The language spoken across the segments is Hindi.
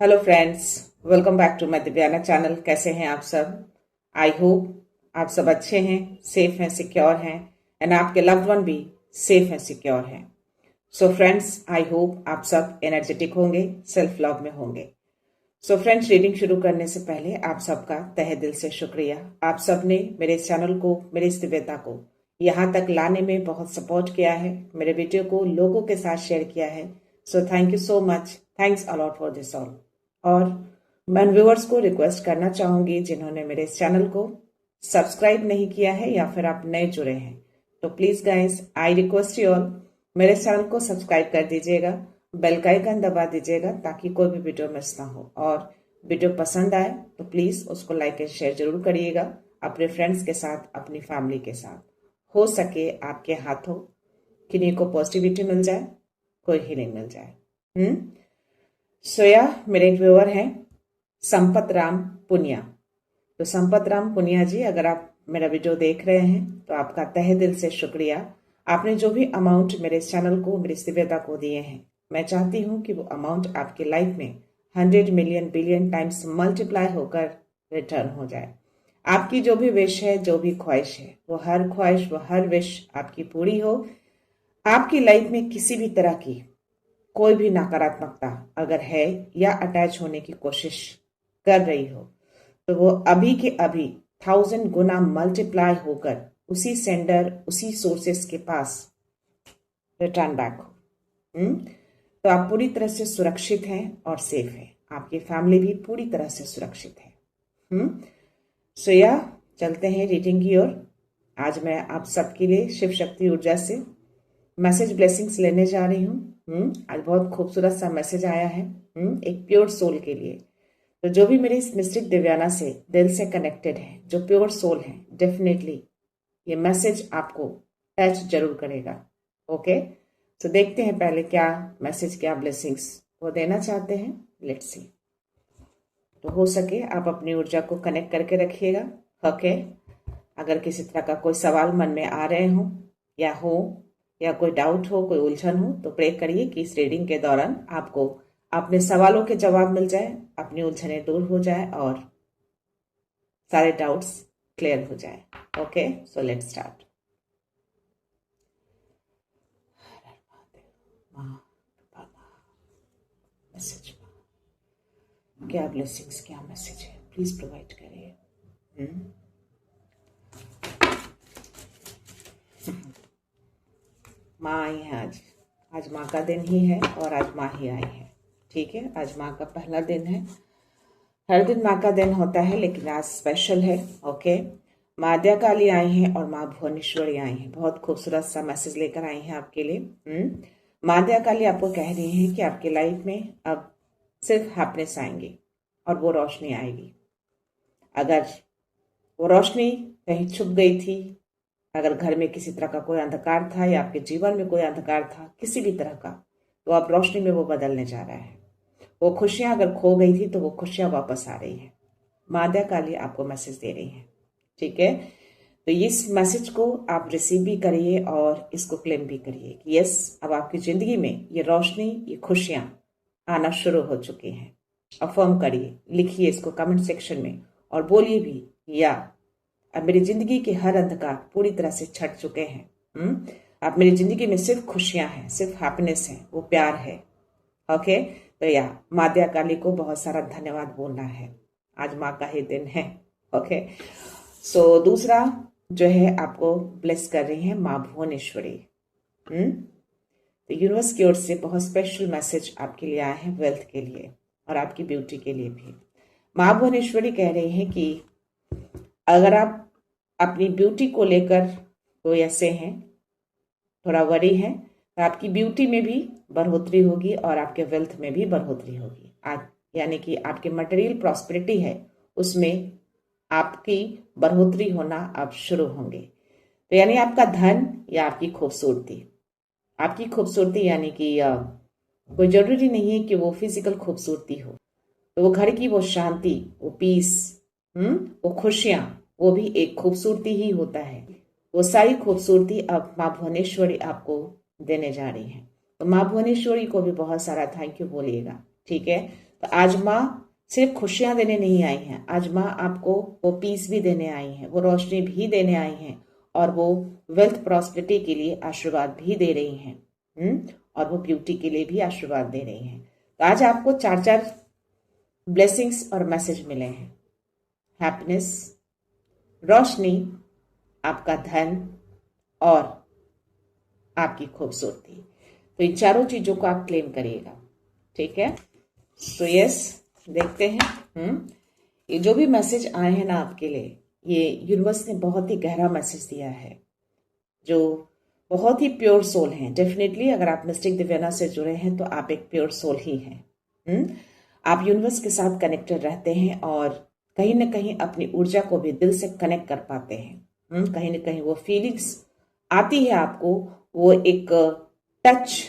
Hello friends, welcome back to my Divyana channel. कैसे हैं आप सब? आई होप आप सब अच्छे हैं, सेफ हैं, सिक्योर हैं एंड आपके लव्ड वन भी सेफ हैं, सिक्योर हैं। सो फ्रेंड्स, आई होप आप सब एनर्जेटिक होंगे, सेल्फ लव में होंगे। सो फ्रेंड्स, रीडिंग शुरू करने से पहले आप सबका तहे दिल से शुक्रिया। आप सब ने मेरे इस चैनल को, मेरे इस दिव्यता को यहाँ तक लाने में बहुत सपोर्ट किया है, मेरे वीडियो को लोगों के साथ शेयर किया है। So thank you so much, thanks a lot for this all. और मैं व्यूअर्स को रिक्वेस्ट करना चाहूंगी जिन्होंने मेरे इस चैनल को सब्सक्राइब नहीं किया है या फिर आप नए जुड़े हैं, तो please guys, I request you all, मेरे चैनल को सब्सक्राइब कर दीजिएगा, बेल का आइकन दबा दीजिएगा ताकि कोई भी वीडियो मिस ना हो। और वीडियो पसंद आए तो प्लीज उसको लाइक एंड शेयर जरूर करिएगा अपने फ्रेंड्स के साथ, अपनी फैमिली के साथ। हो सके आपके हाथों किन्हीं को पॉजिटिविटी मिल जाए, कोई हीलिंग मिल जाए। सोया मेरे एक व्यूअर हैं संपत राम पुनिया। तो संपत राम पुनिया जी, अगर आप मेरा वीडियो देख रहे हैं तो आपका तहे दिल से शुक्रिया। आपने जो भी अमाउंट मेरे इस चैनल को, मेरी दिव्यता को दिए हैं, मैं चाहती हूं कि वो अमाउंट आपकी लाइफ में 100 मिलियन बिलियन टाइम्स मल्टीप्लाई होकर रिटर्न हो जाए। आपकी जो भी विश है, जो भी ख्वाहिश है, वो हर ख्वाहिश, वो हर विश आपकी पूरी हो। आपकी लाइफ में किसी भी तरह की कोई भी नकारात्मकता अगर है या अटैच होने की कोशिश कर रही हो, तो वो अभी के अभी 1000 गुना मल्टीप्लाई होकर उसी सेंडर, उसी सोर्सेस के पास रिटर्न बैक हो। तो आप पूरी तरह से सुरक्षित हैं और सेफ हैं। आपकी फैमिली भी पूरी तरह से सुरक्षित है। सो या चलते हैं रीडिंग की ओर। आज मैं आप सबके लिए शिव शक्ति ऊर्जा से मैसेज ब्लेसिंग्स लेने जा रही हूँ। आज बहुत खूबसूरत सा मैसेज आया है एक प्योर सोल के लिए। तो जो भी मेरे इस मिस्टिक दिव्याना से दिल से कनेक्टेड है, जो प्योर सोल है, डेफिनेटली ये मैसेज आपको टच जरूर करेगा। ओके, तो देखते हैं पहले क्या मैसेज, क्या ब्लेसिंग्स वो देना चाहते हैं। लेट्स सी। तो हो सके आप अपनी ऊर्जा को कनेक्ट करके रखिएगा। ओके, अगर किसी तरह का कोई सवाल मन में आ रहे हो या कोई डाउट हो, कोई उलझन हो, तो प्रे करिए कि इस रीडिंग के दौरान आपको अपने सवालों के जवाब मिल जाए, अपनी उलझनें दूर हो जाए और सारे डाउट्स क्लियर हो जाए। Okay, so let's start. Message, क्या ब्लेसिंग्स, क्या मैसेज है, प्लीज प्रोवाइड करिए। माँ आई है आज। आज माँ का दिन ही है और आज माँ ही आई है। ठीक है, आज माँ का पहला दिन है। हर दिन माँ का दिन होता है लेकिन आज स्पेशल है। ओके, माँ आद्या काली आई हैं और माँ भुवनेश्वरी आई हैं। बहुत खूबसूरत सा मैसेज लेकर आई हैं आपके लिए। माँ आद्या काली आपको कह रही हैं कि आपकी लाइफ में अब सिर्फ हैप्पीनेस आएंगी और वो रोशनी आएगी। अगर वो रोशनी कहीं छुप गई थी, अगर घर में किसी तरह का कोई अंधकार था या आपके जीवन में कोई अंधकार था किसी भी तरह का, तो आप रोशनी में वो बदलने जा रहा है। वो खुशियां अगर खो गई थी तो वो खुशियां वापस आ रही हैं। माद्या काली आपको मैसेज दे रही हैं। ठीक है, तो इस मैसेज को आप रिसीव भी करिए और इसको क्लेम भी करिए कि यस, अब आपकी जिंदगी में ये रोशनी, ये खुशियां आना शुरू हो चुकी हैं। अफर्म करिए, लिखिए इसको कमेंट सेक्शन में और बोलिए भी, या अब मेरी जिंदगी के हर अंधकार पूरी तरह से छट चुके हैं। अब मेरी जिंदगी में सिर्फ खुशियां हैं, सिर्फ हैप्पीनेस है, वो प्यार है। ओके, तो या माद्या काली को बहुत सारा धन्यवाद बोलना है। आज माँ का ही दिन है। ओके, सो दूसरा जो है आपको ब्लेस कर रही है माँ भुवनेश्वरी। तो यूनिवर्स की ओर से बहुत स्पेशल मैसेज आपके लिए आया है, वेल्थ के लिए और आपकी ब्यूटी के लिए भी। माँ भुवनेश्वरी कह रही है कि अगर आप अपनी ब्यूटी को लेकर कोई ऐसे हैं, थोड़ा वरी हैं, तो आपकी ब्यूटी में भी बढ़ोतरी होगी और आपके वेल्थ में भी बढ़ोतरी होगी। यानी कि आपकी मटेरियल प्रॉस्पेरिटी है, उसमें आपकी बढ़ोतरी होना अब शुरू होंगे। तो यानी आपका धन या आपकी खूबसूरती यानी कि कोई जरूरी नहीं है कि वो फिजिकल खूबसूरती हो, तो वो घर की वो शांति, वो पीस, वो खुशियां, वो भी एक खूबसूरती ही होता है। वो सारी खूबसूरती अब माँ भुवनेश्वरी आपको देने जा रही है। तो माँ भुवनेश्वरी को भी बहुत सारा थैंक यू बोलिएगा। ठीक है, तो आज माँ सिर्फ खुशियां देने नहीं आई हैं, आज माँ आपको वो पीस भी देने आई हैं, वो रोशनी भी देने आई हैं, और वो वेल्थ प्रॉस्पेरिटी के लिए आशीर्वाद भी दे रही हैं। और वो ब्यूटी के लिए भी आशीर्वाद दे रही हैं। तो आज आपको 4 ब्लेसिंग्स और मैसेज मिले हैं। हैप्पीनेस, रोशनी, आपका धन और आपकी खूबसूरती। तो इन चारों चीजों को आप क्लेम करिएगा, ठीक है। तो यस, देखते हैं। ये जो भी मैसेज आए हैं ना आपके लिए, ये यूनिवर्स ने बहुत ही गहरा मैसेज दिया है, जो बहुत ही प्योर सोल हैं। डेफिनेटली अगर आप मिस्टिक दिव्याना से जुड़े हैं तो आप एक प्योर सोल ही हैं। आप यूनिवर्स के साथ कनेक्टेड रहते हैं और कहीं ना कहीं अपनी ऊर्जा को भी दिल से कनेक्ट कर पाते हैं। कहीं ना कहीं वो फीलिंग्स आती है आपको, वो एक टच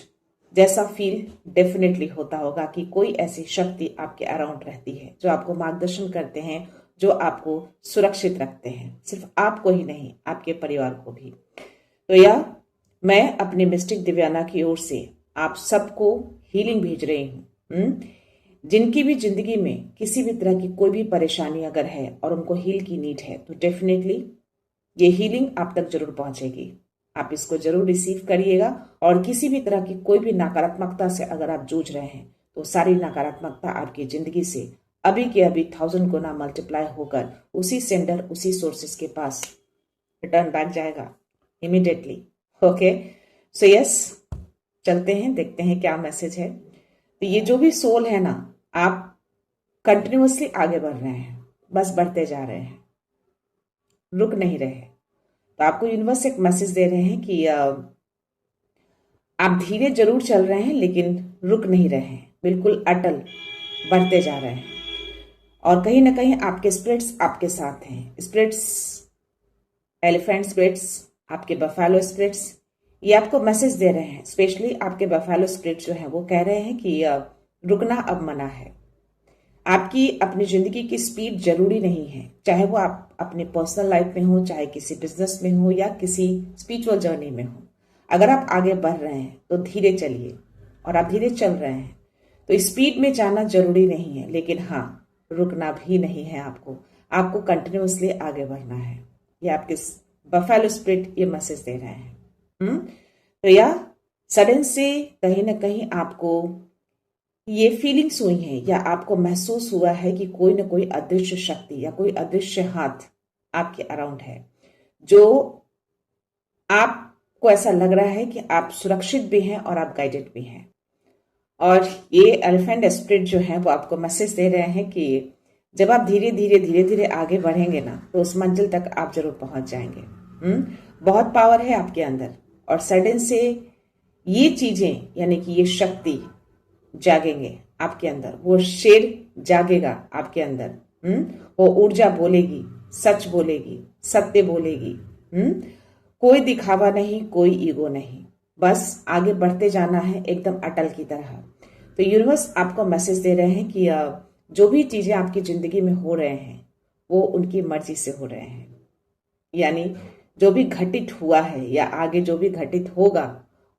जैसा फील डेफिनेटली होता होगा कि कोई ऐसी शक्ति आपके अराउंड रहती है जो आपको मार्गदर्शन करते हैं, जो आपको सुरक्षित रखते हैं। सिर्फ आपको ही नहीं, आपके परिवार को भी। तो या मैं अपने मिस्टिक दिव्याना की ओर से आप सबको हीलिंग भेज रही हूँ। जिनकी भी जिंदगी में किसी भी तरह की कोई भी परेशानी अगर है और उनको हील की नीड है, तो डेफिनेटली ये हीलिंग आप तक जरूर पहुंचेगी। आप इसको जरूर रिसीव करिएगा। और किसी भी तरह की कोई भी नकारात्मकता से अगर आप जूझ रहे हैं, तो सारी नकारात्मकता आपकी जिंदगी से अभी के अभी 1000 गुना मल्टीप्लाई होकर उसी सेंडर, उसी सोर्सेस के पास रिटर्न बैक जाएगा इमीडिएटली। ओके, सो यस, चलते हैं, देखते हैं क्या मैसेज है। तो ये जो भी सोल है ना, आप कंटिन्यूअसली आगे बढ़ रहे हैं, बस बढ़ते जा रहे हैं, रुक नहीं रहे। तो आपको यूनिवर्स एक मैसेज दे रहे हैं कि आप धीरे जरूर चल रहे हैं लेकिन रुक नहीं रहे हैं, बिल्कुल अटल बढ़ते जा रहे हैं। और कहीं ना कहीं आपके स्पिरिट्स आपके साथ हैं। स्पिरिट्स, एलिफेंट स्पिरिट्स, आपके बफेलो स्पिरिट्स, ये आपको मैसेज दे रहे हैं। स्पेशली आपके बफेलो स्पिरिट्स जो हैं वो कह रहे हैं कि रुकना अब मना है। आपकी अपनी जिंदगी की स्पीड जरूरी नहीं है, चाहे वो आप अपने पर्सनल लाइफ में हो, चाहे किसी बिजनेस में हो या किसी स्पिरिचुअल जर्नी में हो। अगर आप आगे बढ़ रहे हैं तो धीरे चलिए, और आप धीरे चल रहे हैं तो स्पीड में जाना जरूरी नहीं है, लेकिन हाँ, रुकना भी नहीं है। आपको कंटिन्यूअसली आगे बढ़ना है। ये आपके बफेलो स्पिरिट ये मैसेज दे रहे हैं। तो या सडन से कहीं ना कहीं आपको ये फीलिंग्स हुई हैं, या आपको महसूस हुआ है कि कोई ना कोई अदृश्य शक्ति या कोई अदृश्य हाथ आपके अराउंड है, जो आपको ऐसा लग रहा है कि आप सुरक्षित भी हैं और आप गाइडेड भी हैं। और ये एलिफेंट स्पिरिट जो है वो आपको मैसेज दे रहे हैं कि जब आप धीरे धीरे आगे बढ़ेंगे ना, तो उस मंजिल तक आप जरूर पहुंच जाएंगे। बहुत पावर है आपके अंदर, और सडन से ये चीजें यानी कि ये शक्ति जागेंगे आपके अंदर, वो शेर जागेगा आपके अंदर। वो ऊर्जा बोलेगी, सच बोलेगी, सत्य बोलेगी। कोई दिखावा नहीं, कोई ईगो नहीं, बस आगे बढ़ते जाना है एकदम अटल की तरह। तो यूनिवर्स आपको मैसेज दे रहे हैं कि जो भी चीजें आपकी जिंदगी में हो रहे हैं वो उनकी मर्जी से हो रहे हैं। यानी जो भी घटित हुआ है या आगे जो भी घटित होगा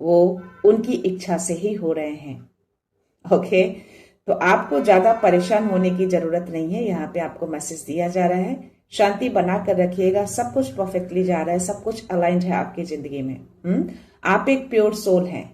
वो उनकी इच्छा से ही हो रहे हैं। ओके, तो आपको ज्यादा परेशान होने की जरूरत नहीं है। यहाँ पे आपको मैसेज दिया जा रहा है, शांति बना कर रखिएगा, सब कुछ परफेक्टली जा रहा है, सब कुछ अलाइंड है आपकी जिंदगी में। आप एक प्योर सोल हैं,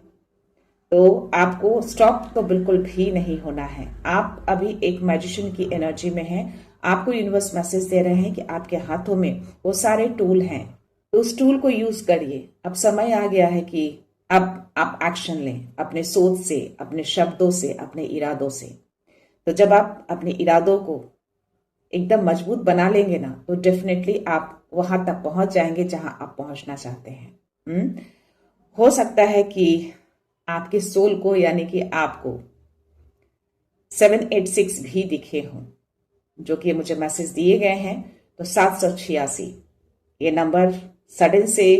तो आपको स्टॉप तो बिल्कुल भी नहीं होना है। आप अभी एक मैजिशियन की एनर्जी में हैं। आपको यूनिवर्स मैसेज दे रहे हैं कि आपके हाथों में वो सारे टूल हैं, तो उस टूल को यूज करिए। अब समय आ गया है कि अब आप एक्शन लें, अपने सोच से, अपने शब्दों से, अपने इरादों से। तो जब आप अपने इरादों को एकदम मजबूत बना लेंगे ना, तो डेफिनेटली आप वहां तक पहुंच जाएंगे जहां आप पहुंचना चाहते हैं। हो सकता है कि आपके सोल को यानी कि आपको 786 भी दिखे हों, जो कि मुझे मैसेज दिए गए हैं। तो 786 ये नंबर सडन से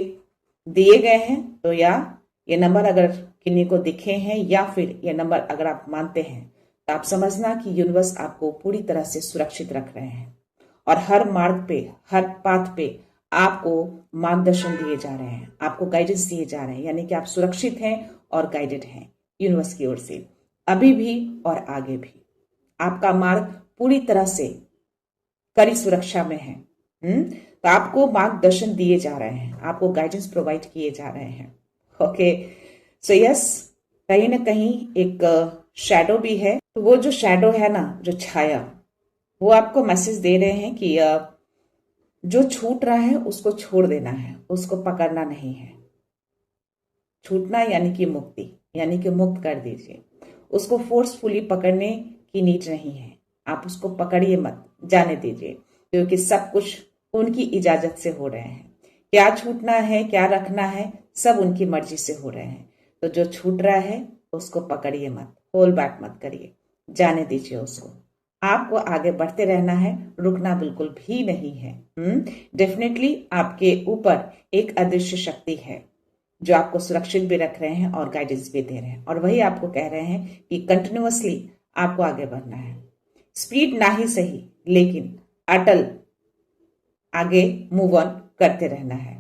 दिए गए हैं। तो या ये नंबर अगर किन्हीं को दिखे हैं या फिर ये नंबर अगर आप मानते हैं, तो आप समझना कि यूनिवर्स आपको पूरी तरह से सुरक्षित रख रहे हैं, और हर मार्ग पे, हर पाथ पे आपको मार्गदर्शन दिए जा रहे हैं, आपको गाइडेंस दिए जा रहे हैं। यानी कि आप सुरक्षित हैं और गाइडेड हैं यूनिवर्स की ओर से, अभी भी और आगे भी। आपका मार्ग पूरी तरह से कड़ी सुरक्षा में है। तो आपको मार्गदर्शन दिए जा रहे हैं, आपको गाइडेंस प्रोवाइड किए जा रहे हैं। ओके, सो यस, कहीं ना कहीं एक शैडो भी है। तो वो जो शैडो है ना, जो छाया, वो आपको मैसेज दे रहे हैं कि जो छूट रहा है उसको छोड़ देना है, उसको पकड़ना नहीं है। छूटना यानी कि मुक्ति, यानी कि मुक्त कर दीजिए। उसको फोर्सफुली पकड़ने की नीड नहीं है, आप उसको पकड़िए मत, जाने दीजिए, क्योंकि सब कुछ उनकी इजाजत से हो रहे हैं। क्या छूटना है, क्या रखना है, सब उनकी मर्जी से हो रहे हैं। तो जो छूट रहा है उसको पकड़िए मत, होल्ड बैक मत करिए, जाने दीजिए उसको। आपको आगे बढ़ते रहना है, रुकना बिल्कुल भी नहीं है। डेफिनेटली आपके ऊपर एक अदृश्य शक्ति है जो आपको सुरक्षित भी रख रहे हैं और गाइडेंस भी दे रहे हैं, और वही आपको कह रहे हैं कि कंटिन्यूअसली आपको आगे बढ़ना है। स्पीड ना ही सही, लेकिन अटल आगे मूव ऑन करते रहना है।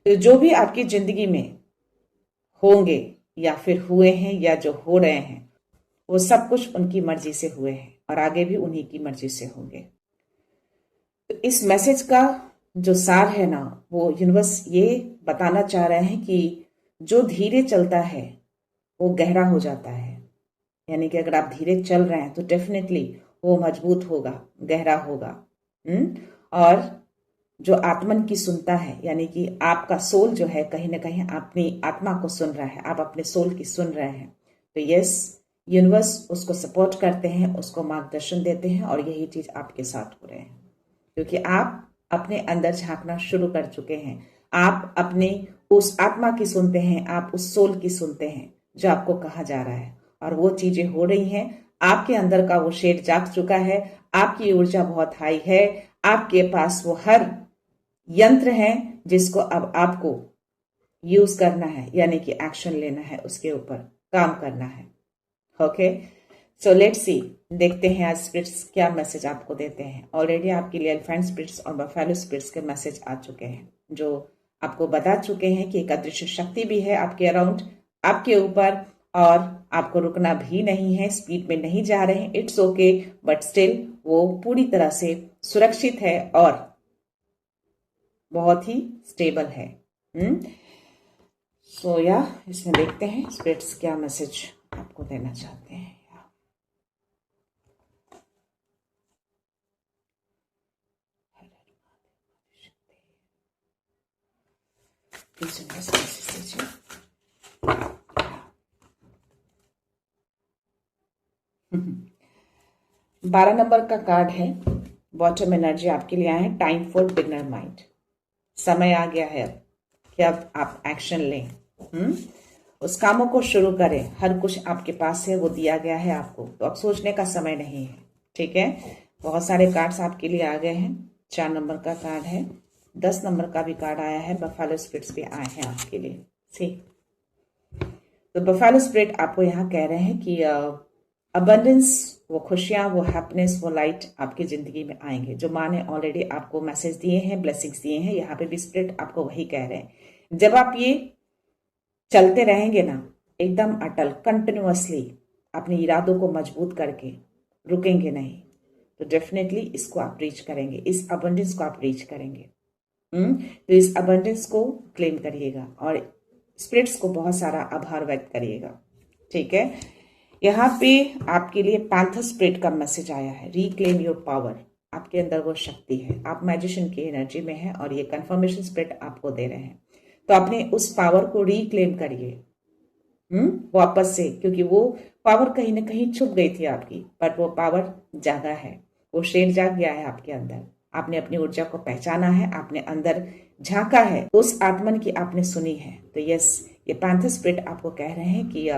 तो जो भी आपकी जिंदगी में होंगे या फिर हुए हैं या जो हो रहे हैं, वो सब कुछ उनकी मर्जी से हुए हैं और आगे भी उन्हीं की मर्जी से होंगे। तो इस मैसेज का जो सार है ना, वो यूनिवर्स ये बताना चाह रहे हैं कि जो धीरे चलता है वो गहरा हो जाता है। यानी कि अगर आप धीरे चल रहे हैं तो डेफिनेटली वो मजबूत होगा, गहरा होगा। और जो आत्मन की सुनता है, यानी कि आपका सोल जो है कहीं ना कहीं अपनी आत्मा को सुन रहा है, आप अपने सोल की सुन रहे हैं, तो यस, यूनिवर्स उसको सपोर्ट करते हैं, उसको मार्गदर्शन देते हैं, और यही चीज आपके साथ हो रहे हैं, क्योंकि आप अपने अंदर झांकना शुरू कर चुके हैं। आप अपने उस आत्मा की सुनते हैं, आप उस सोल की सुनते हैं जो आपको कहा जा रहा है, और वो चीजें हो रही हैं। आपके अंदर का वो शेर जाग चुका है, आपकी ऊर्जा बहुत हाई है, आपके पास वो हर यंत्र है जिसको अब आपको यूज करना है, यानी कि एक्शन लेना है, उसके ऊपर काम करना है। ओके, सो लेट्स सी, देखते हैं आज स्पिरिट्स क्या मैसेज आपको देते हैं। ऑलरेडी आपके लिए एलिफेंट स्पिरिट्स और बफेलो स्पिरिट्स के मैसेज आ चुके हैं, जो आपको बता चुके हैं कि एक अदृश्य शक्ति भी है आपके अराउंड, आपके ऊपर, और आपको रुकना भी नहीं है, स्पीड में नहीं जा रहे हैं, इट्स ओके, बट स्टिल वो पूरी तरह से सुरक्षित है और बहुत ही स्टेबल है। सो या इसमें देखते हैं स्पिरिट्स क्या मैसेज आपको देना चाहते हैं। प्लीज 12 नंबर का कार्ड है, बॉटम एनर्जी आपके लिए आया है, टाइम फॉर बिगनर माइंड। समय आ गया है कि अब आप एक्शन लें, उस कामों को शुरू करें। हर कुछ आपके पास है, वो दिया गया है आपको, तो अब सोचने का समय नहीं है। ठीक है, बहुत सारे कार्ड्स आपके लिए आ गए हैं। 4 नंबर का कार्ड है, 10 नंबर का भी कार्ड आया है, बफेलो स्पिरिट्स भी आए हैं आपके लिए। सी, तो बफेलो स्पिरिट आपको यहाँ कह रहे हैं कि अबंडेंस, वो खुशियां, वो हैप्पीनेस, वो लाइट आपकी जिंदगी में आएंगे। जो माँ ने ऑलरेडी आपको मैसेज दिए हैं, ब्लेसिंग्स दिए हैं, यहाँ पे भी स्पिरिट आपको वही कह रहे हैं। जब आप ये चलते रहेंगे ना एकदम अटल, कंटिन्यूअसली अपने इरादों को मजबूत करके, रुकेंगे नहीं, तो डेफिनेटली इसको आप रीच करेंगे, इस अबंडेंस को आप रीच करेंगे। तो इस अबंडेंस को क्लेम करिएगा और स्पिरिट्स को बहुत सारा आभार व्यक्त करिएगा। ठीक है, यहाँ पे आपके लिए पैंथर स्पिरिट का मैसेज आया है, रिक्लेम योर पावर। आपके अंदर वो शक्ति है, आप मैजिशियन की एनर्जी में है, और ये कंफर्मेशन स्पिरिट आपको दे रहे हैं। तो अपने उस पावर को रिक्लेम करिए वापस से, क्योंकि वो पावर कहीं ना कहीं छुप गई थी आपकी, बट वो पावर जागा है, वो शेर जाग गया है आपके अंदर। आपने अपनी ऊर्जा को पहचाना है, आपने अंदर झांका है, उस आत्मन की आपने सुनी है। तो यस, ये पैंथर स्पिरिट आपको कह रहे हैं कि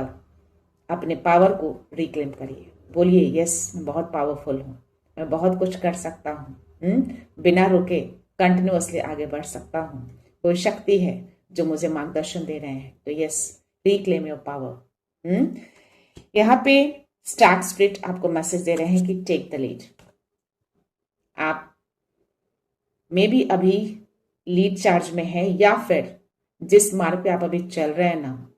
अपने पावर को रिक्लेम करिए, बोलिए यस, मैं बहुत पावरफुल हूँ, मैं बहुत कुछ कर सकता हूँ, बिना रुके कंटिन्यूअसली आगे बढ़ सकता हूँ। कोई शक्ति है जो मुझे मार्गदर्शन दे रहे हैं। तो यस, रिक्लेम योर पावर। यहाँ पे स्टार्क स्पिरिट आपको मैसेज दे रहे हैं कि टेक द लीड। आप मे बी अभी लीड चार्ज में है, या फिर जिस मार्ग पे आप अभी चल रहे हैं ना,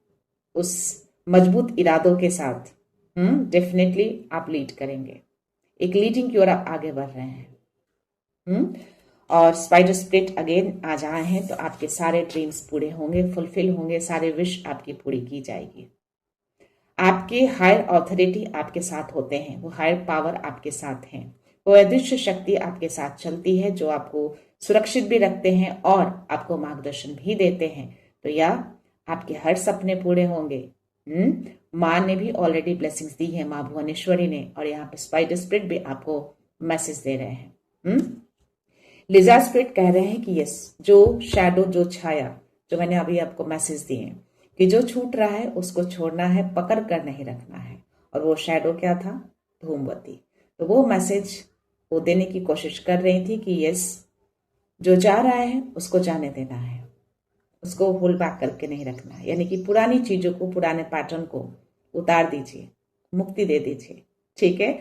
उस मजबूत इरादों के साथ डेफिनेटली आप लीड करेंगे, एक लीडिंग की ओर आप आगे बढ़ रहे हैं। और स्पाइडर स्पिरिट अगेन आ जाए हैं तो आपके सारे ड्रीम्स पूरे होंगे, फुलफिल होंगे, सारे विश आपकी पूरी की जाएगी। आपके हायर अथॉरिटी आपके साथ होते हैं, वो हायर पावर आपके साथ हैं, वो अदृश्य शक्ति आपके साथ चलती है जो आपको सुरक्षित भी रखते हैं और आपको मार्गदर्शन भी देते हैं। तो या आपके हर सपने पूरे होंगे। माँ ने भी ऑलरेडी ब्लेसिंग्स दी है, माँ भुवनेश्वरी ने, और यहाँ पे स्पाइडर स्पिरिट भी आपको मैसेज दे रहे हैं। लिजार्ड स्पिरिट कह रहे हैं कि यस, जो शैडो, जो छाया, जो मैंने अभी आपको मैसेज दिए कि जो छूट रहा है उसको छोड़ना है, पकड़ कर नहीं रखना है। और वो शैडो क्या था? धूमवती। तो वो मैसेज वो देने की कोशिश कर रही थी कि यस, जो जा रहा है उसको जाने देना है, उसको होल्ड बैक करके नहीं रखना है। यानी कि पुरानी चीजों को, पुराने पैटर्न को उतार दीजिए, मुक्ति दे दीजिए। ठीक है,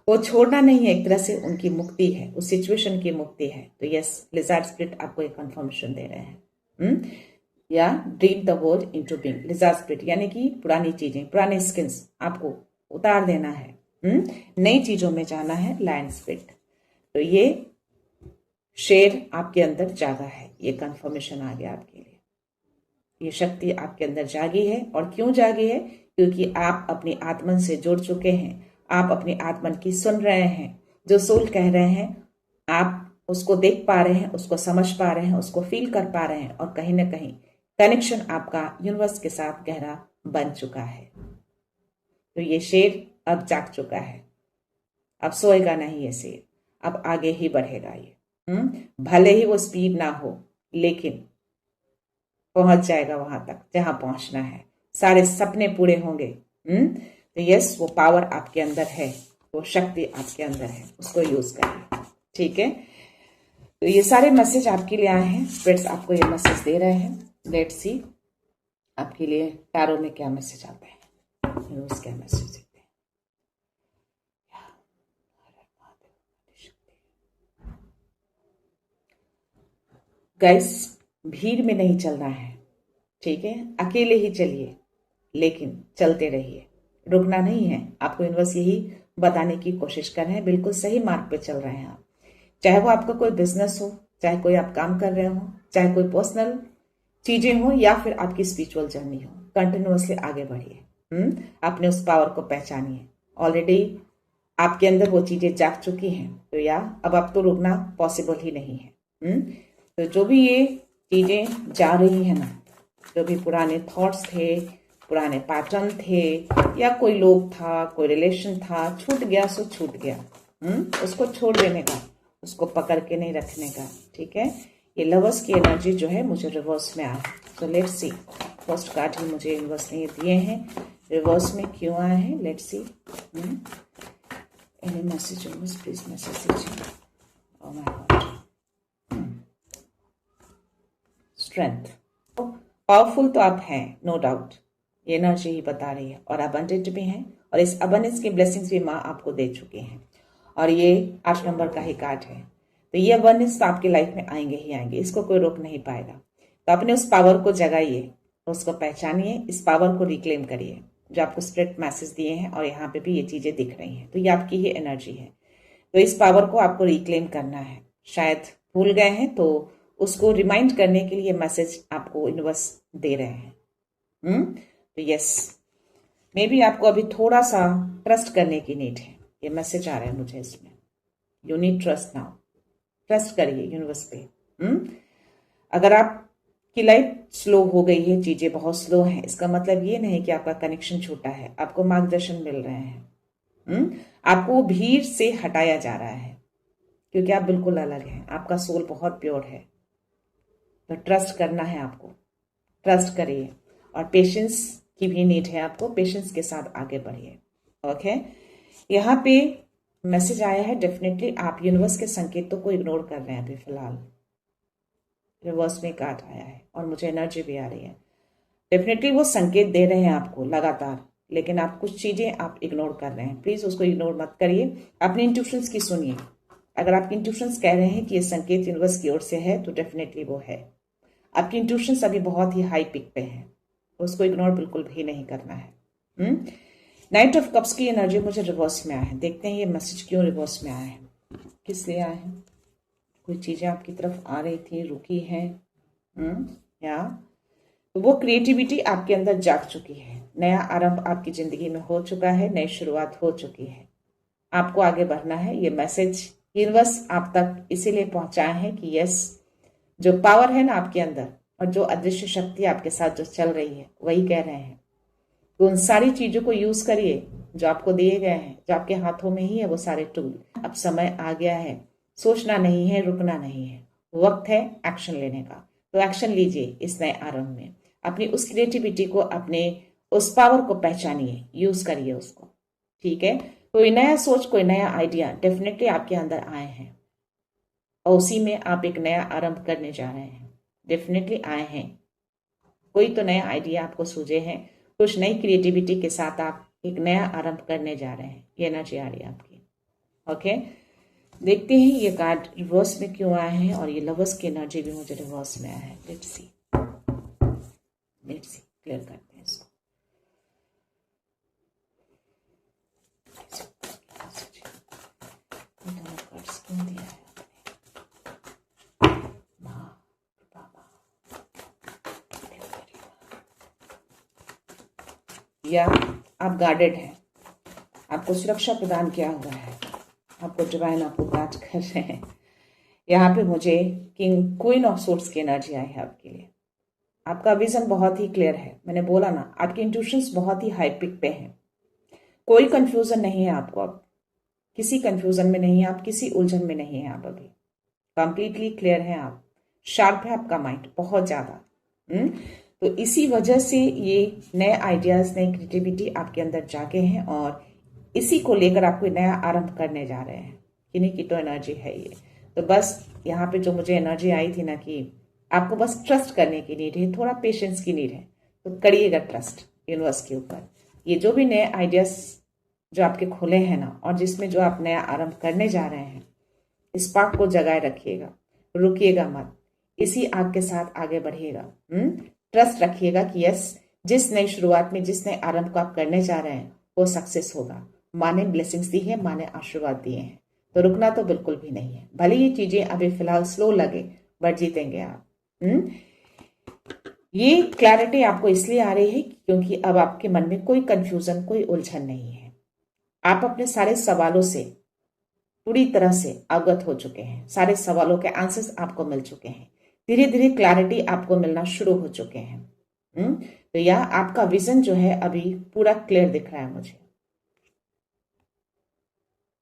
वो छोड़ना नहीं है, एक तरह से उनकी मुक्ति है, उस सिचुएशन की मुक्ति है। तो यस, लिजार्ड स्पिरिट आपको एक कंफर्मेशन दे रहे हैं। या dream the world into being. Lizard spirit यानी कि पुरानी चीजें, पुराने स्किन्स आपको उतार देना है, नई चीजों में जाना है। लायन स्पिरिट, तो ये शेर आपके अंदर जागा है, ये कंफर्मेशन आ गया आपके लिए। ये शक्ति आपके अंदर जागी है। और क्यों जागी है? क्योंकि आप अपनी आत्मन से जुड़ चुके हैं, आप अपनी आत्मन की सुन रहे हैं, जो सोल कह रहे हैं आप उसको देख पा रहे हैं, उसको समझ पा रहे हैं, उसको फील कर पा रहे हैं, और कहीं ना कहीं कनेक्शन आपका यूनिवर्स के साथ गहरा बन चुका है। तो ये शेर अब जाग चुका है, अब सोएगा नहीं ये शेर, अब आगे ही बढ़ेगा ये। भले ही वो स्पीड ना हो, लेकिन पहुंच जाएगा वहां तक जहां पहुंचना है, सारे सपने पूरे होंगे। तो यस, वो पावर आपके अंदर है, वो शक्ति आपके अंदर है, उसको यूज करिए। ठीक है, तो ये सारे मैसेज आपके लिए आए हैं, स्पिरिट्स आपको ये मैसेज दे रहे हैं। लेट्स सी आपके लिए टैरो में क्या मैसेज आता है, यूनिवर्स क्या मैसेज देते हैं। गाइस, भीड़ में नहीं चलना है, ठीक है, अकेले ही चलिए, लेकिन चलते रहिए, रुकना नहीं है। आपको यूनिवर्स यही बताने की कोशिश कर रहे हैं, बिल्कुल सही मार्ग पे चल रहे हैं आप। चाहे वो आपका कोई बिजनेस हो, चाहे कोई आप काम कर रहे हो, चाहे कोई पर्सनल चीजें हो, या फिर आपकी स्पिरिचुअल जर्नी हो, कंटिन्यूअसली आगे बढ़िए। आपने उस पावर को पहचानिए, ऑलरेडी आपके अंदर वो चीजें जाग चुकी हैं। तो या अब तो रुकना पॉसिबल ही नहीं है। तो जो भी ये चीजें जा रही है ना, जो भी पुराने थॉट्स थे, पुराने पैटर्न थे, या कोई लोग था, कोई रिलेशन था, छूट गया सो छूट गया। उसको छोड़ देने का, उसको पकड़ के नहीं रखने का। ठीक है, ये लवर्स की एनर्जी जो है मुझे रिवर्स में आया। तो लेट्स सी, फर्स्ट कार्ड ही मुझे यूनिवर्स ने दिए हैं, रिवर्स में क्यों आए हैं, let's see. Any message universe, please message दीजिए। Oh my god, strength. Powerful तो आप हैं, नो डाउट, ये एनर्जी ही बता रही है, और अबंडेंट भी हैं, और इस अबंडेंस की ब्लेसिंग्स भी माँ आपको दे चुकी हैं। और ये 8 नंबर का ही कार्ड है। तो ये अबंडेंस तो आपकी लाइफ में आएंगे ही आएंगे, इसको कोई रोक नहीं पाएगा। तो अपने उस पावर को जगाइए, उसको पहचानिए, इस पावर को रिक्लेम करिए, जो आपको स्पिरिट मैसेज दिए हैं, और यहाँ पे भी ये चीजें दिख रही हैं। तो ये आपकी ही एनर्जी है, तो इस पावर को आपको रिक्लेम करना है। शायद भूल गए हैं, तो उसको रिमाइंड करने के लिए मैसेज आपको यूनिवर्स दे रहे हैं। तो यस, मे बी आपको अभी थोड़ा सा ट्रस्ट करने की नीड है, ये मैसेज आ रहा है मुझे इसमें। You need trust now, trust करिए यूनिवर्स पे। अगर आपकी लाइफ स्लो हो गई है, चीजें बहुत स्लो हैं, इसका मतलब ये नहीं कि आपका कनेक्शन छूटा है, आपको मार्गदर्शन मिल रहे हैं। आपको भीड़ से हटाया जा रहा है, क्योंकि आप बिल्कुल अलग हैं, आपका सोल बहुत प्योर है। तो ट्रस्ट करना है आपको, ट्रस्ट करिए, और पेशेंस की भी नीड है आपको, पेशेंस के साथ आगे बढ़िए। ओके, यहाँ पे मैसेज आया है, डेफिनेटली आप यूनिवर्स के संकेतों को इग्नोर कर रहे हैं अभी फिलहाल। रिवर्स में कार्ड आया है, और मुझे एनर्जी भी आ रही है। डेफिनेटली वो संकेत दे रहे हैं आपको लगातार, लेकिन आप कुछ चीजें आप इग्नोर कर रहे हैं। प्लीज उसको इग्नोर मत करिए, अपने इंट्यूशंस की सुनिए। अगर आपके इंट्यूशंस कह रहे हैं कि ये संकेत यूनिवर्स की ओर से है, तो डेफिनेटली वो है। आपकी इंट्यूशंस अभी बहुत ही हाई पिक पे हैं, उसको इग्नोर बिल्कुल भी नहीं करना है। नाइट ऑफ कप्स की एनर्जी मुझे रिवर्स में आया है। देखते हैं ये मैसेज क्यों रिवर्स में आया है, किस लिए आया है। कोई चीजें आपकी तरफ आ रही थी, रुकी है, या तो वो क्रिएटिविटी आपके अंदर जाग चुकी है। नया आरंभ आपकी जिंदगी में हो चुका है, नई शुरुआत हो चुकी है। आपको आगे बढ़ना है। ये मैसेज यूनिवर्स आप तक इसीलिए पहुंचाए हैं कि यस, जो पावर है ना आपके अंदर और जो अदृश्य शक्ति आपके साथ जो चल रही है, वही कह रहे हैं तो उन सारी चीजों को यूज करिए जो आपको दिए गए हैं, जो आपके हाथों में ही है वो सारे टूल। अब समय आ गया है, सोचना नहीं है, रुकना नहीं है, वक्त है एक्शन लेने का। तो एक्शन लीजिए इस नए आरंभ में। अपनी उस क्रिएटिविटी को, अपने उस पावर को पहचानिए, यूज करिए उसको। ठीक है, कोई नया सोच, कोई नया आइडिया डेफिनेटली आपके अंदर आए हैं और उसी में आप एक नया आरंभ करने जा रहे हैं। डेफिनेटली आए हैं, कोई तो नया आइडिया आपको सूझे हैं, कुछ नई क्रिएटिविटी के साथ आप एक नया आरंभ करने जा रहे हैं। ये एनर्जी आ रही है आपकी। ओके, देखते हैं ये कार्ड रिवर्स में क्यों आया है और ये लवर्स की एनर्जी भी मुझे रिवर्स में आया है। लेट्स सी, क्लियर करते हैं इसको। कार्ड्स क्यों दिया है या आप गार्डेड हैं, आपको सुरक्षा प्रदान किया हुआ है, आपको डिवाइन आपको गार्ड कर रहे हैं। यहाँ पे मुझे किंग क्वीन ऑफ सोर्ड्स की एनर्जी आई है आपके लिए। आपका विजन बहुत ही क्लियर है। मैंने बोला ना, आपके इंट्यूशंस बहुत ही हाई पिक पे हैं। कोई कंफ्यूजन नहीं है आपको, अब किसी कंफ्यूजन में नहीं है आप, किसी उलझन में नहीं है आप, अभी कंप्लीटली क्लियर है आप। शार्प है आपका माइंड बहुत ज्यादा। तो इसी वजह से ये नए आइडियाज, नई क्रिएटिविटी आपके अंदर जागे हैं और इसी को लेकर आप कोई नया आरंभ करने जा रहे हैं। किन्हीं की तो एनर्जी है ये। तो बस यहाँ पे जो मुझे एनर्जी आई थी ना कि आपको बस ट्रस्ट करने की नीड है, थोड़ा पेशेंस की नीड है, तो करिएगा ट्रस्ट यूनिवर्स के ऊपर। ये जो भी नए आइडियाज जो आपके खुले हैं ना, और जिसमें जो आप नया आरंभ करने जा रहे हैं, इस पार्क को जगाए रखिएगा, रुकिएगा मत, इसी आग के साथ आगे बढ़िएगा। ट्रस्ट रखिएगा कि यस, जिस नई शुरुआत में, जिस नए आरंभ को आप करने जा रहे हैं वो सक्सेस होगा। माँ ने ब्लेसिंग्स दी है, माँ ने आशीर्वाद दिए हैं, तो रुकना तो बिल्कुल भी नहीं है। भले ये चीजें अभी फिलहाल स्लो लगे, बट जीतेंगे आप। ये क्लैरिटी आपको इसलिए आ रही है क्योंकि अब आपके मन में कोई कंफ्यूजन, कोई उलझन नहीं है। आप अपने सारे सवालों से पूरी तरह से अवगत हो चुके हैं। सारे सवालों के आंसर्स आपको मिल चुके हैं। धीरे धीरे क्लैरिटी आपको मिलना शुरू हो चुके हैं। तो यह आपका विजन जो है अभी पूरा क्लियर दिख रहा है मुझे।